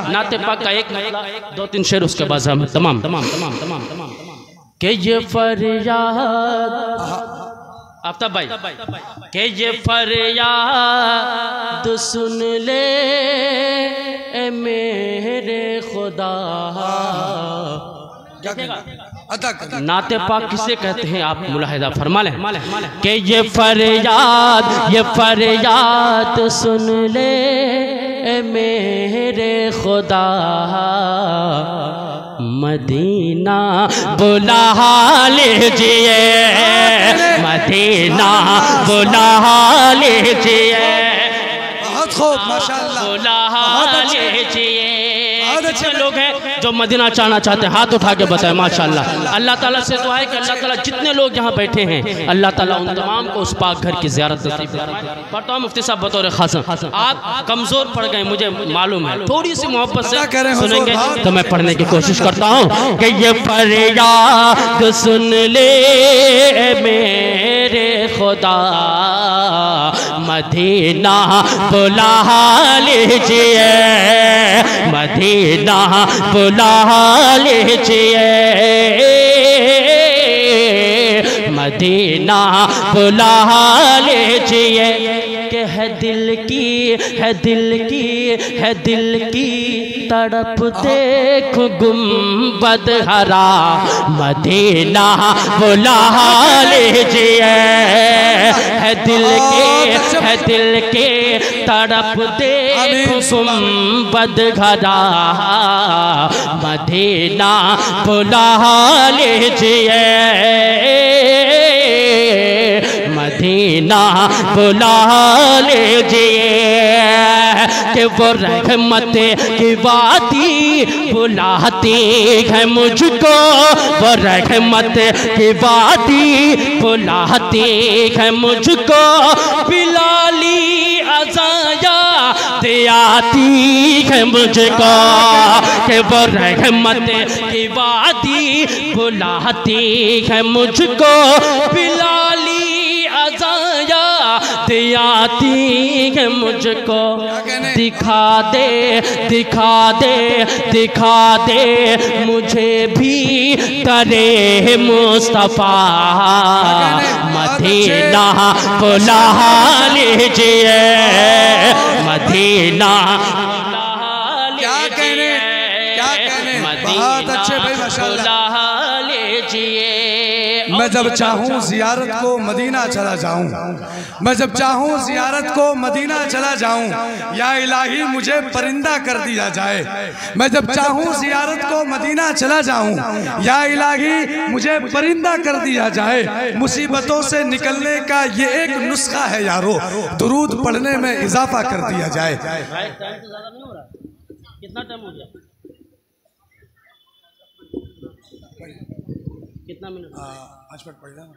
नाते पाक का एक दो तीन शेर उसके बाद हम तमाम के ये फरियाद आफ्ताब भाई के ये फरियाद सुन ले ए मेरे खुदा। नाते पाक किसे कहते हैं आप मुलाहिदा फरमा लें कि ये फरियाद सुन ले ए मेरे खुदा, मदीना बुला लीजिए, मदीना बुला लीजिए। बहुत खूब माशाअल्लाह, बुला लीजिए। अच्छे लोग हैं जो मदीना जाना चाहते हैं, हाथ उठा के बताएं माशाअल्लाह। अल्लाह ताला से दुआ है कि अल्लाह ताला जितने लोग यहाँ बैठे हैं अल्लाह ताला उन तमाम को उस पाक घर की ज़ियारत नसीब करे। पढ़ता हूँ मुफ्ती साहब बतौर खासा, आप कमज़ोर पड़ गए मुझे मालूम है, थोड़ी सी मोहब्बत से सुनेंगे तो मैं पढ़ने की कोशिश करता हूँ कि ये फरियाद सुन ले मेरे खुदा, मदीना बुला लीजिए, मदीना बुला लीजिए, मदीना बुला लीजिए। के है दिल की, है दिल की, है दिल की तड़प देख गुंबद हरा, मदीना बुला लीजिए। है दिल के, है दिल के तड़प देख गुंबद हरा, मदीना बुला लीजिए, मदीना बुला लीजिए। कि वो रहमत की वादी बुलाती है मुझको, वो रहमत की वादी बुलाती है मुझको, बिलाली अज़ाया आती है मुझको। कि वो रहमत की वादी बुलाती है मुझको, बिलाली अज़ाया आती है मुझको। दिखा दे, दिखा दे, दिखा दे मुझे भी करे मुस्तफ़ा, मदीना बुला लीजिए, मदीना क्या कहने, क्या कहने, बहुत अच्छे भाई माशाअल्लाह। मैं जब चाहूँ ज़ियारत को मदीना चला जाऊँ, मैं जब चाहूँ ज़ियारत को मदीना चला जाऊँ, या इलाही मुझे परिंदा कर दिया जाए। मैं जब चाहूँ ज़ियारत को मदीना चला जाऊँ, या इलाही मुझे परिंदा कर दिया जाए। मुसीबतों से निकलने का ये एक नुस्खा है यारो, दुरूद पढ़ने में इजाफा कर दिया जाए। कितना टाइम हो गया? कितना मिनट? 5 मिनट पढ़ लेना।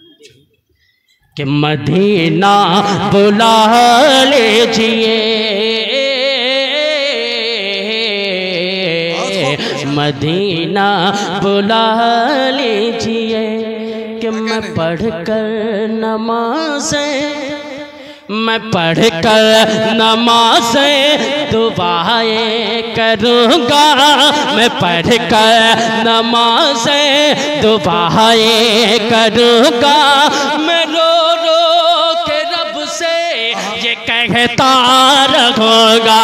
कि मदीना बुला लीजिए, मदीना बुला लीजिए। कि मैं पढ़कर नमाज़ें, मैं पढ़कर नमाज़ें दुआएं करूँगा, मैं पढ़कर नमाज़ें दुआएं करूँगा। मैं रो रो के रब से ये कहता रहूँगा,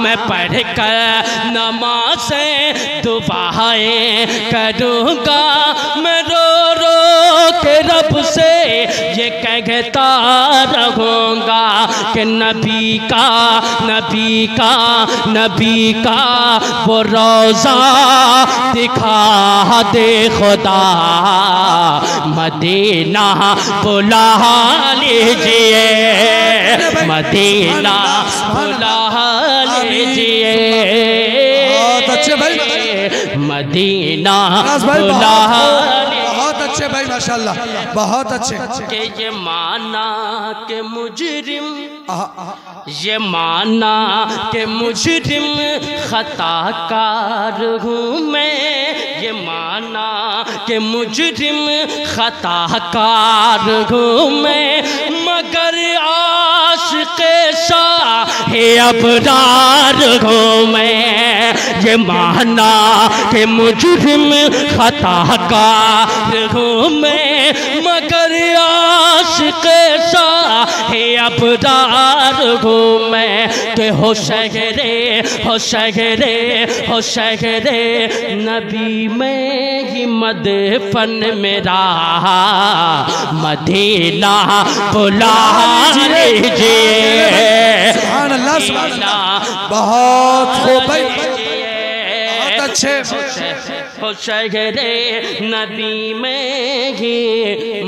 मैं पढ़कर नमाज़ें दुआएं करूँगा। मैं रो रो के रब से ये कहता रहूँगा कि नबी का, नबी का, नबी का वो रोज़ा दिखा दे खुदा, मदीना बुला लीजिए, मदीना बुला लीजिए। बहुत अच्छे भाई, मदीना बुला, बहुत अच्छे भाई माशाअल्लाह, बहुत अच्छे। कि ये माना के मुजरिम, ये माना के मुजरिम खताकार हूँ मैं, ये माना के मुजरिम खताकार हूँ मैं, मगर आशिक़ शाह अबरार हूँ मैं। ये माना कि मुजरिम खताकार हूँ मैं, मगर आशिक़ शाहे अबरार हूँ मैं। कि हो शहरे हो शहरे हो शहरे नबी में ही मदफन मेरा, मदीना बुला लीजिए। सुभान अल्लाह सुभान अल्लाह, बहुत खूब भाई, बहुत अच्छे। हो शहरे नबी में ही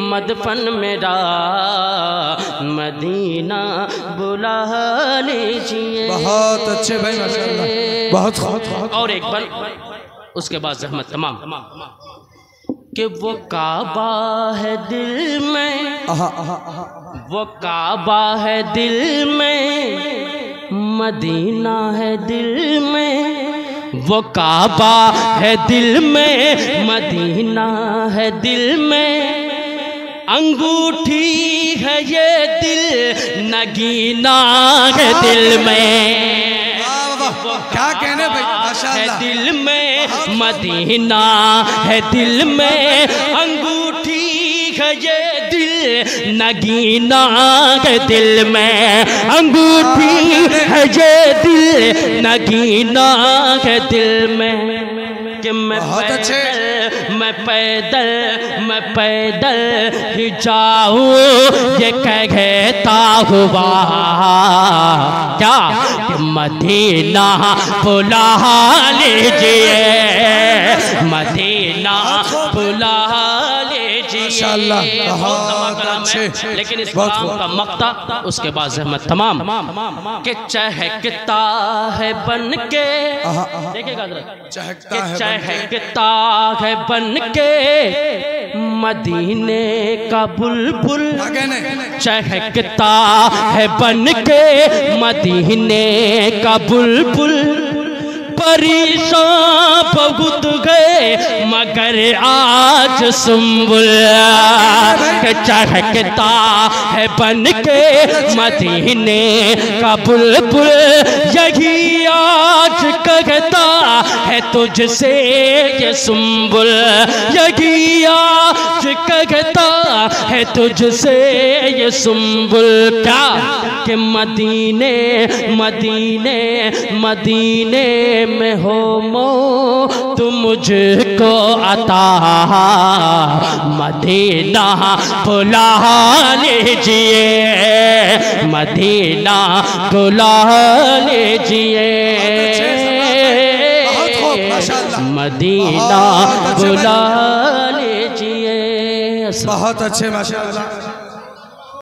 मदफन मेरा, मदीना बुला लीजिए। बहुत अच्छे भाई माशाअल्लाह, बहुत खूब। और एक बार उसके बाद ज़हमत तमाम कि वो काबा है दिल में, वो काबा है दिल में, मदीना है दिल में। वो काबा है दिल में, मदीना है दिल में। अंगूठी है ये दिल, नगीना है दिल में। क्या कहने भाई माशाअल्लाह। है दिल में, मदीना है दिल में। अंगूठी है ये दिल, नगीना है दिल में। अंगूठी है ये दिल, नगीना है दिल में। कि मैं पैदल ही जाऊँ ये कहता हुआ, क्या कि मदीना बुला लीजिए, मदीना बुला लीजिए। माशाअल्लाह बहुत अच्छे। लेकिन इस कलाम का मक्ता उसके बाद ज़हमत तमाम कि चहकता है बन के, देखिएगा चहकता है बन के मदीने का बुलबुल, चहकता है बन के मदीने का बुलबुल। परेशान बहुत गए मगर आज सुंबुल, चहकता है बन के मदीने का बुलबुल। यही आज कहता है तुझसे ये सुंबुल, यही आज कहता है तुझसे ये सुंबुल। क्या कि मदीने मदीने मदीने में हो मो तुम मुझको अता, मदीना बुला लीजिए, मदीना बुला लीजिए, मदीना बुला लीजिए। बहुत अच्छे माशाअल्लाह।